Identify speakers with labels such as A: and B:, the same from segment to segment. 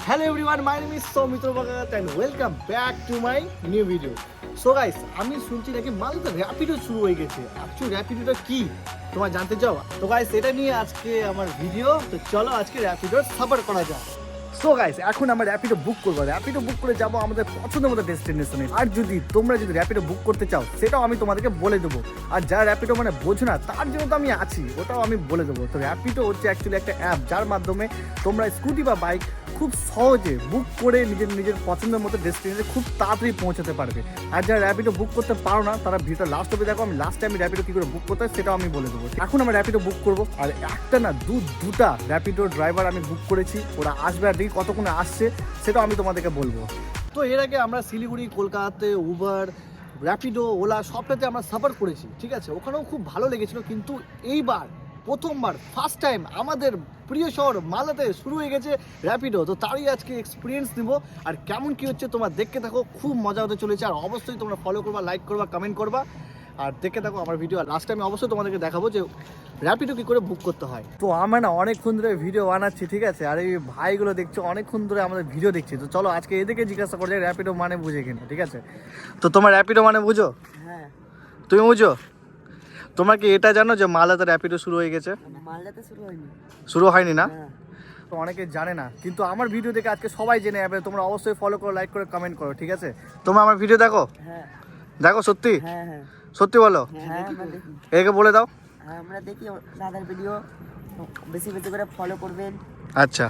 A: Hello everyone, my name is Soumitra Bhagat and welcome back to my new video. So guys, আমি শুনছি নাকি মালদা র্যাপিডো শুরু হয়ে গেছে। অ্যাকচুয়ালি র্যাপিডোটা কি তোমরা জানতে চাও? তো গাইস এটা নিয়ে আজকে আমার ভিডিও। তো চলো আজকে র্যাপিডো সাফার করা যাক। সো গাইস এখন আমরা র্যাপিডো বুক করবো। র্যাপিডো বুক করে যাবো আমাদের পছন্দের মতো ডেস্টিনেশনে। আর তোমরা যদি র্যাপিডো বুক করতে চাও সেটাও আমি তোমাদেরকে বলে দেবো। আর যারা র্যাপিডো মানে বোঝো না তার জন্য তো আমি আছি, ওটাও আমি বলে দেবো। তো র্যাপিডো হচ্ছে অ্যাকচুয়ালি একটা অ্যাপ যার মাধ্যমে তোমরা স্কুটি বা বাইক খুব সহজে বুক করে নিজের পছন্দের মতো ডেস্টিনেশনে খুব তাড়াতাড়ি পৌঁছাতে পারবে। আর যারা র্যাপিডো বুক করতে পারো না তারা ভিডিও লাস্ট অবধি দেখো, আমি লাস্ট টাইম র্যাপিডো কী করে বুক করতে হয় সেটাও আমি বলে দেবো। এখন আমরা র্যাপিডো বুক করবো। আর একটা না দুটা র্যাপিডো ড্রাইভার আমি বুক করেছি, ওরা আসবে আর দেখি কতক্ষণে আসছে সেটাও আমি তোমাদেরকে বলবো। তো এর আগে আমরা শিলিগুড়ি, কলকাতাতে উবার, র্যাপিডো, ওলা সবটাতে আমরা সাফার করেছি, ঠিক আছে, ওখানেও খুব ভালো লেগেছিলো। কিন্তু এইবার প্রথমবার ফার্স্ট টাইম আমাদের প্রিয় শহর মালদাতে শুরু হয়ে গেছে র্যাপিডো। তো তারই আজকে এক্সপিরিয়েন্স নিব। আর কেমন কী হচ্ছে তোমরা দেখতে থাকো, খুব মজা হতে চলেছে। আর অবশ্যই তোমরা ফলো করবা, লাইক করবা, কমেন্ট করবা আর দেখে থাকো আমার ভিডিও। লাস্ট টাইমে অবশ্যই তোমাদেরকে দেখাবো যে র্যাপিডো কী করে বুক করতে হয়। তো আমরা না অনেকক্ষণ ধরে ভিডিও বানাচ্ছি, ঠিক আছে, আর এই ভাইগুলো দেখছো অনেকক্ষণ ধরে আমাদের ভিডিও দেখছি। তো চলো আজকে এদেরকে জিজ্ঞাসা করছি র্যাপিডো মানে বুঝে কিনা, ঠিক আছে। তো তোমার র্যাপিডো মানে বুঝো?
B: হ্যাঁ।
A: তুমি বুঝো? তোমরা কি এটা জানো যে মালদাতে র্যাপিডো শুরু হয়ে গেছে?
B: মালদাতে
A: শুরু হয়নি না?
B: হ্যাঁ।
A: তো অনেকে জানে না, কিন্তু আমার ভিডিও দেখে আজকে সবাই জেনে যাবে। তোমরা অবশ্যই ফলো করো, লাইক করে কমেন্ট করো, ঠিক আছে। তোমরা আমার ভিডিও দেখো?
B: হ্যাঁ।
A: দেখো সত্যি?
B: হ্যাঁ হ্যাঁ
A: সত্যি বলো?
B: হ্যাঁ আমরা দেখি।
A: একে বলে দাও।
B: হ্যাঁ আমরা দেখি দাদার ভিডিও, বেশি বেশি করে ফলো করবেন।
A: আচ্ছা,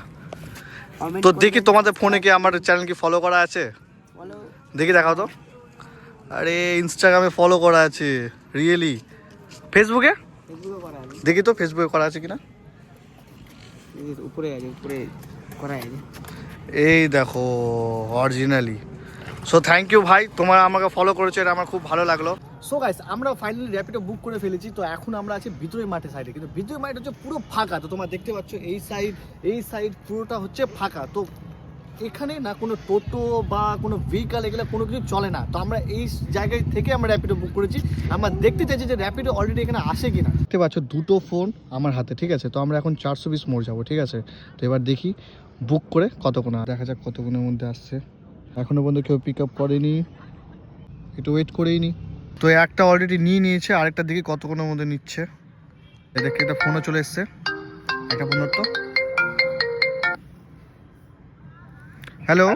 A: তো দেখি তোমাদের ফোনে কি আমার চ্যানেল কি ফলো করা আছে?
B: ফলো
A: দেখি দেখাও তো। আরে ইনস্টাগ্রামে ফলো করা আছে, রিয়েলি? ফেসবুকে
B: করা আছে,
A: দেখি তো ফেসবুকে করা আছে কিনা।
B: উপরে আছে, উপরে করা আছে।
A: এই দেখো অরিজিনালি। সো থ্যাংক ইউ ভাই, তোমরা আমাকে ফলো করেছো, এটা আমার খুব ভালো লাগলো। সো গাইস আমরা ফাইনালি র্যাপিডো বুক করে ফেলেছি। তো এখন আমরা আছি ভিতরের মাঠে সাইডে, কিন্তু ভিতরের মাঠ হচ্ছে পুরো ফাঁকা। তো তোমরা দেখতে পাচ্ছ এই সাইড পুরোটা হচ্ছে ফাঁকা। তো এখানে না কোনো টোটো বা কোনো ভেহিকাল এগুলো কোনো কিছু চলে না। তো আমরা এই জায়গায় থেকে আমরা র্যাপিডো বুক করেছি। আমরা দেখতে চাইছি যে র্যাপিডো অলরেডি এখানে আসে কিনা। দেখতে পাচ্ছ দুটো ফোন আমার হাতে, ঠিক আছে। তো আমরা এখন 420 মোড় যাবো, ঠিক আছে। তো এবার দেখি বুক করে কতক্ষণ, দেখা যাক কতক্ষণের মধ্যে আসছে। এখনও পর্যন্ত কেউ পিক আপ করেনি, একটু ওয়েট করেই নি। তো একটা অলরেডি নিয়ে নিয়েছে, আরেকটা দেখি কতক্ষণের মধ্যে নিচ্ছে। দেখে একটা ফোনও চলে এসছে, একটা ফোন তো। হ্যালো,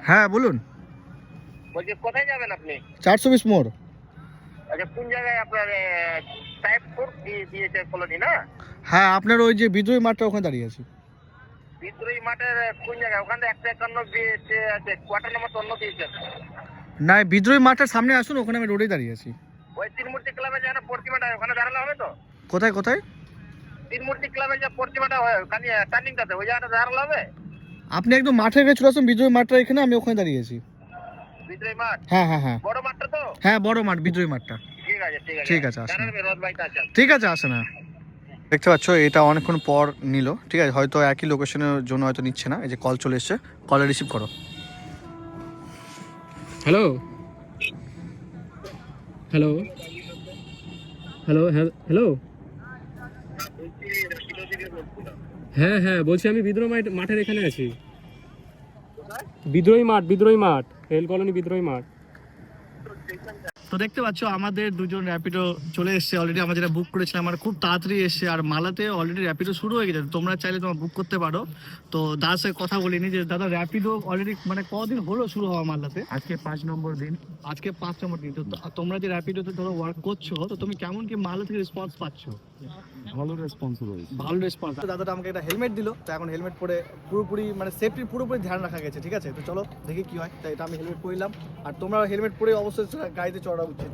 A: হ্যাঁ বলুন।
C: বলছি কোথায় যাবেন আপনি?
A: 420 মোড়।
C: আচ্ছা কোন জায়গায় আপনার টাইপপুর দিয়েছে কলোনি না?
A: হ্যাঁ আপনার ওই যে বিদ্রোহী মাঠটা ওখানে দাঁড়িয়ে আছি।
C: বিদ্রোহী মাঠের কোন জায়গায়? ওখানে 151 দিয়েছে, আছে কোয়ার্টার নম্বর 54 দিয়েছে।
A: না বিদ্রোহী মাঠটার সামনে আসুন, ওখানে আমি রোডেই দাঁড়িয়ে আছি।
C: ওই তিনমূর্তি ক্লাবে যায় না প্রতিমাটা, ওখানে দাঁড়ালে হবে তো?
A: কোথায় কোথায়?
C: তিনমূর্তি ক্লাবে যে প্রতিমাটা হয় ওখানে টার্নিংটাতে, ওই জায়গাটা দাঁড়ালে হবে?
A: আপনি একদম মাঠে গিয়ে চলে আসুন, বিদ্রোহী মাঠটা এখানে, আমি ওখানে দাঁড়িয়ে আছি।
C: বিদ্রোহী মাঠ?
A: হ্যাঁ হ্যাঁ হ্যাঁ
C: বড় মাঠটা তো?
A: হ্যাঁ বড় মাঠ, বিদ্রোহী মাঠটা।
C: ঠিক আছে ঠিক আছে
A: ঠিক আছে, আসুন।
C: জানাবে রোজ ভাইটা আছে।
A: ঠিক আছে আসে না। দেখতে পাচ্ছ এটা অনেকক্ষণ পর নিল, ঠিক আছে, হয়তো একই লোকেশনের জন্য হয়তো নিচ্ছে না। এই যে কল চলে এসছে, কলে রিসিভ করো।
D: হ্যালো হ্যালো হ্যালো হ্যালো হ্যাঁ হ্যাঁ বলছি আমি বিদ্রোহী মাঠের এখানে আছি। বিদ্রোহী মাঠ রেল কলোনি বিদ্রোহী মাঠ।
A: তো দেখতে পাচ্ছ আমাদের দুজন র্যাপিডো চলে এসছে অলরেডি। আমরা যেটা বুক করেছিলাম আমার খুব তাড়াতাড়ি এসছে। আর মালাতে অলরেডি র্যাপিডো শুরু হয়ে গেছে, তোমরা চাইলে তোমরা বুক করতে পারো। তো দাদার সাথে কথা বলিনি যে দাদা র্যাপিডো অলরেডি মানে কদিন হলো শুরু হওয়া মালাতে?
D: আজকে 5 নম্বর দিন।
A: আজকে 5 নম্বর দিন। তো তোমরা যে র্যাপিডোতে ধরো ওয়ার্ক করছো, তো তুমি কেমন কি মালা থেকে রেসপন্স পাচ্ছ?
D: ভালো রেসপন্স রয়েছে।
A: ভালো রেসপন্স। দাদাটা আমাকে একটা হেলমেট দিল, তো এখন হেলমেট পরে পুরোপুরি মানে সেফটির পুরোপুরি ধ্যান রাখা গেছে, ঠিক আছে। তো চলো দেখি কি হয়। তাই এটা আমি হেলমেট পরলাম, আর তোমরা হেলমেট পরে অবশ্যই গাড়িতে চড়া উচিত।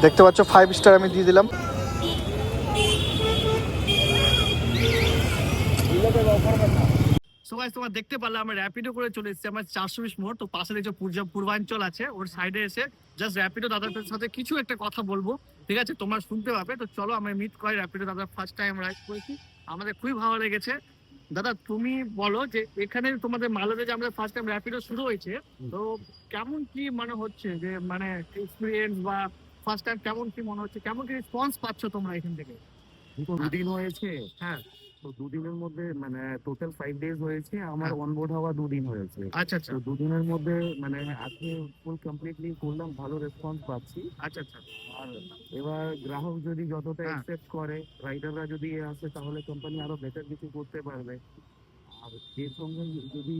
A: দেখতে পাচ্ছ 5 স্টার আমি দিয়ে দিলাম। সো গাইস তোমরা দেখতে পারলে আমরা র্যাপিডো করে চলে এসেছি আমার 420 মোড়। তো পাশে দেখছো পূর্বাঞ্চল আছে, ওর সাইডে এসে জাস্ট র্যাপিডো দাদাদের সাথে কিছু একটা কথা বলবো, ঠিক আছে, তোমরা শুনতে পাবে। তো চলো আমরা মিট করি। র্যাপিডো দাদা ফার্স্ট টাইম রাইড করেছি, আমাদের খুবই ভালো লেগেছে। দাদা তুমি বলো যে এখানে তোমাদের মালদে যে আমাদের ফার্স্ট টাইম র্যাপিডো শুরু হয়েছে, তো কেমন কি মানে হচ্ছে যে মানে এক্সপিরিয়েন্স বা ফার্স্ট টাইম কেমন কি মনে হচ্ছে, কেমন কি রেসপন্স পাচ্ছ তোমরা এখান থেকে?
E: তো দুদিন হয়েছে,
A: হ্যাঁ।
E: তো দুদিনের মধ্যে মানে টোটাল 5 ডেজ হয়েছে, আমার
A: হ্যাঁ।
E: অনবোর্ড হওয়া 2 দিন হয়েছে।
A: আচ্ছা আচ্ছা
E: তো দুদিনের মধ্যে মানে আজকে ফুল কমপ্লিটলি করলাম, ভালো রেসপন্স পাচ্ছি।
A: আচ্ছা আচ্ছা।
E: আর এবার গ্রাহক যদি যতটা
A: হ্যাঁ।
E: অ্যাকসেপ্ট করে, রাইডাররা যদি আসে, তাহলে কোম্পানি আরো বেটার কিছু করতে পারবে। আর এর সঙ্গে যদি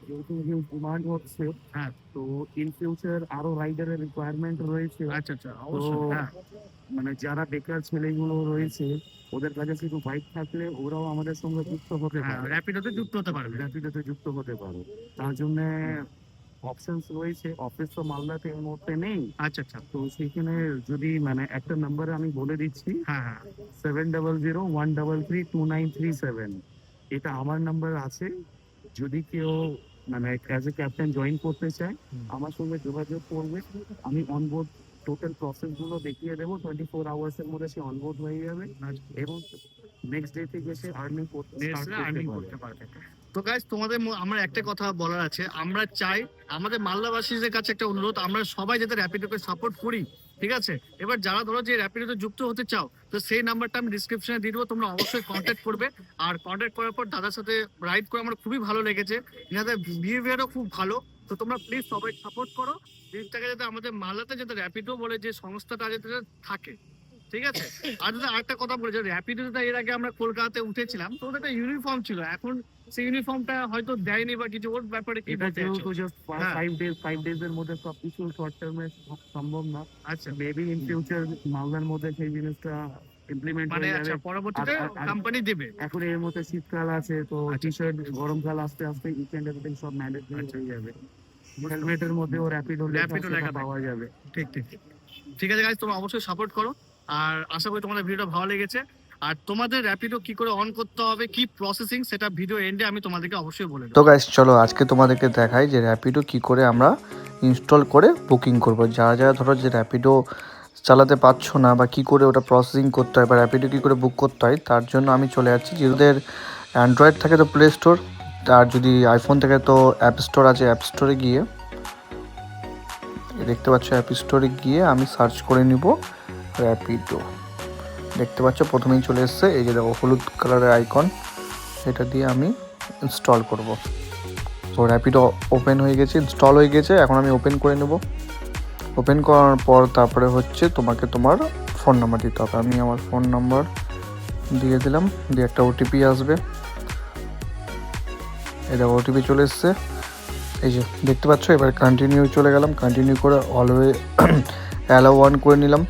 E: যেহেতু ডিমান্ড হচ্ছে,
A: হ্যাঁ।
E: তো ইন ফিউচার আরো রাইডারের রিকোয়ারমেন্ট রয়েছে।
A: আচ্ছা আচ্ছা, অবশ্যই।
E: তো
A: হ্যাঁ
E: মানে যারা বেকার ছেলেগুলো রয়েছে, ওদের কাছে শুধু বাইক থাকলে ওরাও আমাদের সঙ্গে যুক্ত হতে
A: হ্যাঁ,
E: পারে,
A: র্যাপিডোতে যুক্ত হতে পারবে।
E: র্যাপিডোতে যুক্ত হতে পারে। তার জন্য অপশনস রয়েছে। অফিস তো মালদাতে এই মুহূর্তে নেই,
A: আচ্ছা আচ্ছা।
E: তো সেখানে যদি মানে একটা নাম্বার আমি বলে দিচ্ছি,
A: হ্যাঁ হ্যাঁ
E: 7001332937, এটা আমার নাম্বার আছে। যদি কেউ মানে অ্যাজ এ ক্যাপ্টেন জয়েন করতে চায়, আমার সঙ্গে যোগাযোগ করবে। আমি অনবোর্ড টোটাল প্রসেস গুলো দেখিয়ে দেবো। 24 আওয়ার্স এর মধ্যে সে অনবোর্ড হয়ে যাবে এবং নেক্সট ডে থেকে সে আর্নিং করতে
A: আর্নিং করতে পারবে। তো গাইস, তোমাদের আমার একটা কথা বলার আছে। আমরা চাই, আমাদের মালদাবাসীদের কাছে একটা অনুরোধ, আমরা সবাই যাতে র্যাপিডোকে সাপোর্ট করি, ঠিক আছে? এবার যারা ধরো যে র্যাপিডোতে যুক্ত হতে চাও, তো সেই নাম্বারটা আমি ডিসক্রিপশনে দিয়ে দেবো, তোমরা অবশ্যই কন্ট্যাক্ট করবে। আর কন্ট্যাক্ট করার পর দাদার সাথে রাইড করে আমার খুবই ভালো লেগেছে, এনাদের বিহেভিয়ারও খুব ভালো। তো তোমরা প্লিজ সবাই সাপোর্ট করো জিনিসটাকে, যাতে আমাদের মালদাতে যাতে র্যাপিডো বলে যে সংস্থাটা যাতে থাকে, ঠিক আছে? আর যদি আরেকটা কথা বলে, যে র্যাপিডোতে এর আগে আমরা কলকাতাতে উঠেছিলাম, তো ওদের একটা ইউনিফর্ম ছিল, এখন সেই ইউনিফর্মটা হয়তো দেয়নি বা কিছু, ওর ব্যাপারে কি
E: এটা
A: বলতে
E: যেহেতু
A: চাইছো?
E: জাস্ট
A: হ্যাঁ।
E: 5 ডেজ এর মধ্যে সবকিছু শর্ট টার্মে সম্ভব না।
A: আচ্ছা,
E: মেবি ইন ফিউচার মালদার মধ্যে সেই জিনিসটা ইমপ্লিমেন্ট
A: মানে
E: হয়ে
A: আচ্ছা
E: যাবে।
A: পরবর্তীতে
E: আর-
A: কোম্পানি দেবে।
E: এখন এর মধ্যে শীতকাল আছে, তো
A: আচ্ছা।
E: টি শার্ট, গরমকাল আস্তে আস্তে উইকেন্ড এভরিথিং সব ম্যান্ডেটরি
A: আচ্ছা।
E: হয়ে যাবে। হেলমেটের মধ্যেও র্যাপিডো
A: Rapido লেখা থাকবে।
E: পাওয়া যাবে।
A: ঠিক ঠিক ঠিক। ঠিক আছে গাইস, তোমরা অবশ্যই সাপোর্ট করো। আর আশা করি তোমাদের ভিডিওটা ভালো লেগেছে। আর তোমাদের র্যাপিডো কি করে অন করতে হবে, কি প্রসেসিং, সেটা ভিডিও এন্ডে আমি তোমাদেরকে অবশ্যই বলে দেবো।
F: তো গাইস চলো আজকে তোমাদেরকে দেখাই যে র্যাপিডো কি করে আমরা ইনস্টল করে বুকিং করব। যারা যারা ধরো যে র্যাপিডো চালাতে পারছো না, বা কি করে ওটা প্রসেসিং করতে হয়, বা র্যাপিডো কি করে বুক করতে হয়, তার জন্য আমি চলে যাচ্ছি। যেদের অ্যান্ড্রয়েড থাকে তো প্লে স্টোর, আর যদি আইফোন থাকে তো অ্যাপ স্টোর আছে। অ্যাপ স্টোরে গিয়ে দেখতে পাচ্ছ, অ্যাপ স্টোরে গিয়ে আমি সার্চ করে নিব র্যাপিডো। দেখতে পাচ্ছ প্রথমেই চলে এসছে, এই যে দেখো হলুদ কালারের আইকন, এটা দিয়ে আমি ইনস্টল করব। তো র্যাপিডো ওপেন হয়ে গেছে, ইনস্টল হয়ে গেছে। এখন আমি ওপেন করে নেব। ওপেন করার পর তারপরে হচ্ছে তোমাকে তোমার ফোন নাম্বার দিতে হবে। আমি আমার ফোন নাম্বার দিয়ে দিলাম, দিয়ে একটা ওটিপি আসবে। এটা ওটিপি চলে এসছে, এই যে দেখতে পাচ্ছ। এবার কন্টিনিউ চলে গেলাম, কন্টিনিউ করে অলওয়ে অ্যালাউ অন করে নিলাম।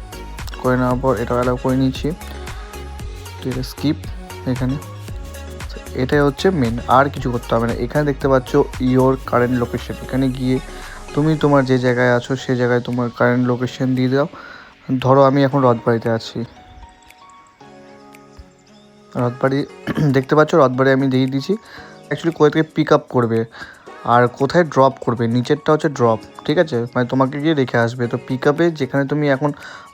F: করে নেওয়ার পর এটা অ্যালাউ করে নিয়েছি, তো এটা স্কিপ। এখানে এটাই হচ্ছে মেন, আর কিছু করতে হবে না। এখানে দেখতে পাচ্ছ ইওর কারেন্ট লোকেশন, এখানে গিয়ে তুমি তোমার যে জায়গায় আছো সে জায়গায় তোমার কারেন্ট লোকেশন দিয়ে দাও। ধরো আমি এখন রথবাড়িতে আছি, রথবাড়ি দেখতে পাচ্ছ, রথবাড়ি আমি দিয়ে দিয়েছি। অ্যাকচুয়ালি কোথা থেকে পিক আপ করবে আর কোথায় ড্রপ করবে, নিচেরটা হচ্ছে ড্রপ, ঠিক আছে? মানে তোমাকে গিয়ে রেখে আসবে। তো পিক আপে যেখানে তুমি এখন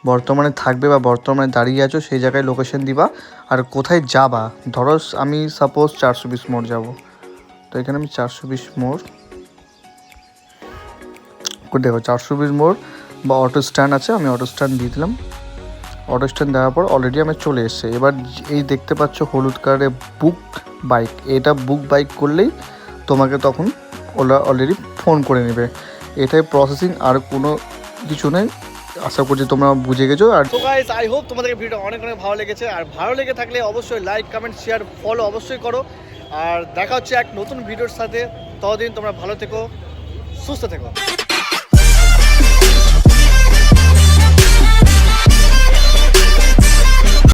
F: বর্তমানে থাকবে বা বর্তমানে দাঁড়িয়ে আছো সেই জায়গায় লোকেশন দিবা। আর কোথায় যাবা, ধরো আমি সাপোজ 420 মোড় যাব, তো এখানে আমি 420 মোড় দেখো, 420 মোড় বা অটো স্ট্যান্ড আছে, আমি অটো স্ট্যান্ড দিয়ে দিলাম। অটো স্ট্যান্ড দেওয়ার পর অলরেডি আমি চলে এসেছে। এবার এই দেখতে পাচ্ছ হলুদ কালারে বুক বাইক, এটা বুক বাইক করলেই তোমাকে তখন ওরা অলরেডি ফোন করে নেবে। এটাই প্রসেসিং, আর কোনো কিছু নেই। আশা করছি তোমরা বুঝে গেছো। আর
A: তো গাইস, আই হোপ তোমাদের ভিডিও অনেক অনেক ভালো লেগেছে। আর ভালো লেগে থাকলে অবশ্যই লাইক, কমেন্ট, শেয়ার, ফলো অবশ্যই করো। আর দেখা হচ্ছে এক নতুন ভিডিওর সাথে। ততদিন তোমরা ভালো থেকো, সুস্থ থেকো।